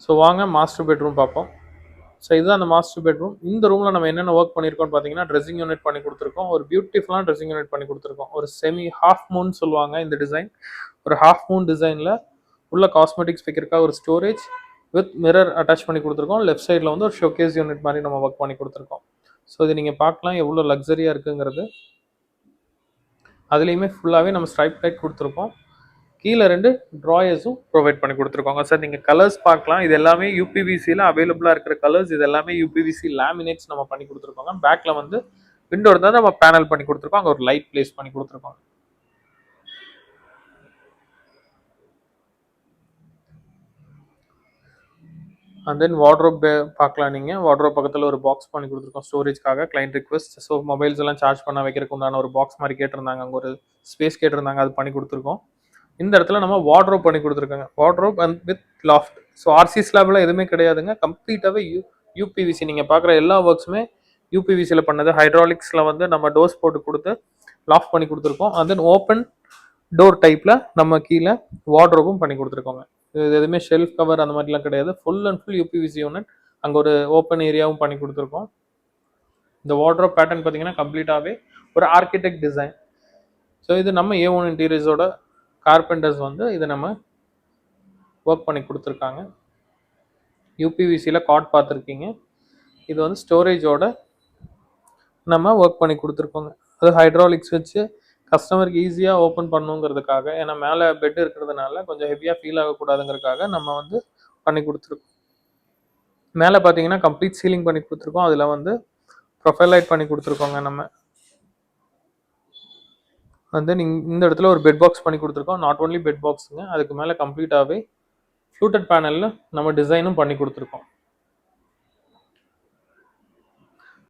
So வாங்க master bedroom பார்ப்போம். So இதுதான் அந்த மாஸ்டர் பெட்ரூம். இந்த ரூமில் நம்ம என்னென்ன ஒர்க் பண்ணியிருக்கோம்னு பார்த்தீங்கன்னா, ட்ரெஸ்ஸிங் யூனிட் பண்ணி கொடுத்துருக்கோம். ஒரு பியூட்டிஃபுல்லான ட்ரெஸ்ஸிங் யூனிட் பண்ணி கொடுத்துருக்கோம். ஒரு செமி ஹாஃப் மூன் சொல்லுவாங்க இந்த டிசைன். ஒரு ஹாஃப் மூன் டிசைனில் உள்ள காஸ்மெட்டிக்ஸ் வைக்கிறதுக்காக ஒரு ஸ்டோரேஜ் வித் மிரர் அட்டாச் பண்ணி கொடுத்துருக்கோம். லெஃப்ட் சைடில் வந்து ஒரு ஷோகேஸ் யூனிட் மாதிரி நம்ம ஒர்க் பண்ணி கொடுத்துருக்கோம். ஸோ இது நீங்கள் பார்க்கலாம் எவ்வளோ லக்ஸரியாக இருக்குங்கிறது. அதுலேயுமே ஃபுல்லாகவே நம்ம ஸ்ட்ரைப் லைட் கொடுத்துருக்கோம். கீழே 2 ட்ராயர்ஸும் ப்ரொவைட் பண்ணி கொடுத்துருக்கோங்க. சார் நீங்கள் கலர்ஸ் பார்க்கலாம். இது எல்லாமே யூபிவிசியில் அவைலபிளாக இருக்கிற கலர்ஸ். இது எல்லாமே யூபிவிசி லேமினேட்ஸ் நம்ம பண்ணி கொடுத்துருக்கோங்க. பேக்கில் வந்து விண்டோ இருந்தால் நம்ம பேனல் பண்ணி கொடுத்துருக்கோம். அங்கே ஒரு லைட் பிளேஸ் பண்ணி கொடுத்துருக்கோம். அண்ட் தென் வார்ட்ரோப் பார்க்கலாம். நீங்கள் வார்ட்ரோப் பக்கத்தில் ஒரு பாக்ஸ் பண்ணி கொடுத்துருக்கோம் ஸ்டோரேஜ்க்காக. Client request. ஸோ மொபைல்ஸ் எல்லாம் சார்ஜ் பண்ண வைக்கிறதுக்கு உண்டான ஒரு பாக்ஸ் மாதிரி கேட்டிருந்தாங்க. அங்கே ஒரு ஸ்பேஸ் கேட்டிருந்தாங்க, அது பண்ணி கொடுத்துருக்கோம். இந்த இடத்துல நம்ம வார்ட்ரோப் பண்ணி கொடுத்துருக்காங்க. Wardrobe and with loft. So RC ஸ்லாப்லாம் எதுவுமே கிடையாதுங்க. கம்ப்ளீட்டாகவே யூபிவிசி. நீங்கள் பார்க்குற எல்லா ஒர்க்ஸுமே யூபிவிசியில் பண்ணது. ஹைட்ராலிக்ஸில் வந்து நம்ம டோர்ஸ் போட்டு கொடுத்து லாஃப்ட் பண்ணி கொடுத்துருக்கோம். அண்ட் தென் ஓப்பன் டோர் டைப்பில் நம்ம கீழே வார்ட்ரோப்பும் பண்ணி கொடுத்துருக்கோங்க. இது எதுவுமே ஷெல்ஃப் கவர் அந்த மாதிரிலாம் கிடையாது. Full and full UPVC unit. அங்கே ஒரு ஓப்பன் ஏரியாவும் பண்ணி கொடுத்துருக்கோம். இந்த வார்ட்ரோப் பேட்டர்ன் பார்த்தீங்கன்னா கம்ப்ளீட்டாகவே ஒரு ஆர்கிடெக்ட் டிசைன். ஸோ இது நம்ம A1 இன்டீரியர்ஸோட கார்பெண்டர்ஸ் வந்து இதை நம்ம ஒர்க் பண்ணி கொடுத்துருக்காங்க. யூபிவிசியில் காட் பார்த்துருக்கீங்க. இது வந்து ஸ்டோரேஜோட நம்ம ஒர்க் பண்ணி கொடுத்துருக்கோங்க. அது ஹைட்ராலிக்ஸ் வச்சு கஸ்டமருக்கு ஈஸியாக ஓப்பன் பண்ணுங்கிறதுக்காக. ஏன்னா மேலே பெட் இருக்கிறதுனால கொஞ்சம் ஹெவியாக ஃபீல் ஆகக்கூடாதுங்கிறதுக்காக நம்ம வந்து பண்ணி கொடுத்துருக்கோம். மேலே பார்த்தீங்கன்னா கம்ப்ளீட் சீலிங் பண்ணி கொடுத்துருக்கோம். அதில் வந்து ப்ரொஃபைல் லைட் பண்ணி கொடுத்துருக்கோங்க நம்ம. வந்து இந்த இடத்துல ஒரு பெட் பாக்ஸ் பண்ணி கொடுத்துருக்கோம். நாட் ஓன்லி பெட் பாக்ஸுங்க, அதுக்கு மேலே கம்ப்ளீட்டாகவே ஃப்ளூட்டட் பேனலில் நம்ம டிசைனும் பண்ணி கொடுத்துருக்கோம்.